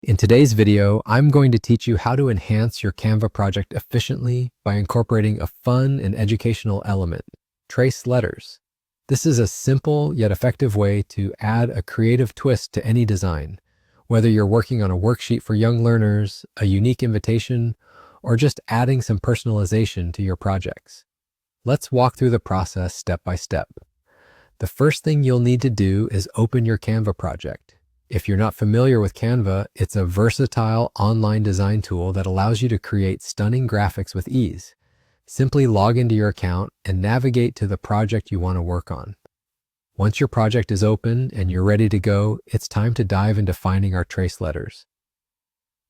In today's video, I'm going to teach you how to enhance your Canva project efficiently by incorporating a fun and educational element, trace letters. This is a simple yet effective way to add a creative twist to any design, whether you're working on a worksheet for young learners, a unique invitation, or just adding some personalization to your projects. Let's walk through the process step by step. The first thing you'll need to do is open your Canva project. If you're not familiar with Canva, it's a versatile online design tool that allows you to create stunning graphics with ease. Simply log into your account and navigate to the project you want to work on. Once your project is open and you're ready to go, it's time to dive into finding our trace letters.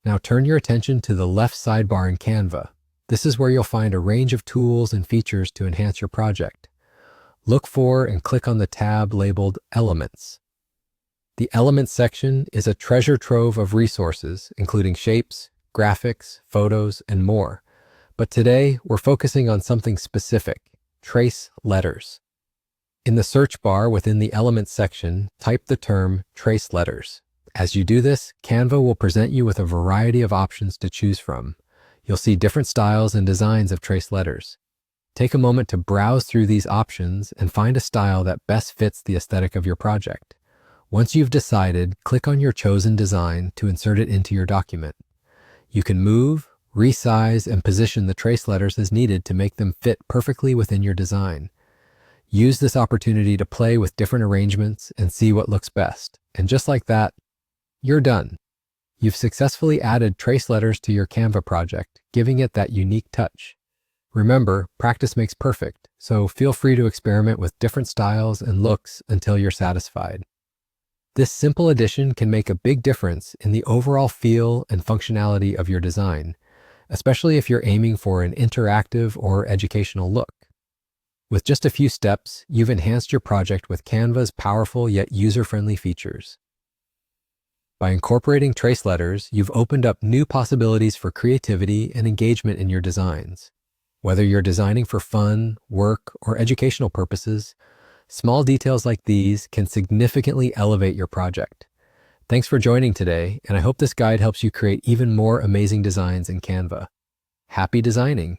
Now turn your attention to the left sidebar in Canva. This is where you'll find a range of tools and features to enhance your project. Look for and click on the tab labeled Elements. The Elements section is a treasure trove of resources, including shapes, graphics, photos, and more. But today, we're focusing on something specific, trace letters. In the search bar within the Elements section, type the term trace letters. As you do this, Canva will present you with a variety of options to choose from. You'll see different styles and designs of trace letters. Take a moment to browse through these options and find a style that best fits the aesthetic of your project. Once you've decided, click on your chosen design to insert it into your document. You can move, resize, and position the trace letters as needed to make them fit perfectly within your design. Use this opportunity to play with different arrangements and see what looks best. And just like that, you're done. You've successfully added trace letters to your Canva project, giving it that unique touch. Remember, practice makes perfect, so feel free to experiment with different styles and looks until you're satisfied. This simple addition can make a big difference in the overall feel and functionality of your design, especially if you're aiming for an interactive or educational look. With just a few steps, you've enhanced your project with Canva's powerful yet user-friendly features. By incorporating trace letters, you've opened up new possibilities for creativity and engagement in your designs. Whether you're designing for fun, work, or educational purposes, small details like these can significantly elevate your project. Thanks for joining today, and I hope this guide helps you create even more amazing designs in Canva. Happy designing!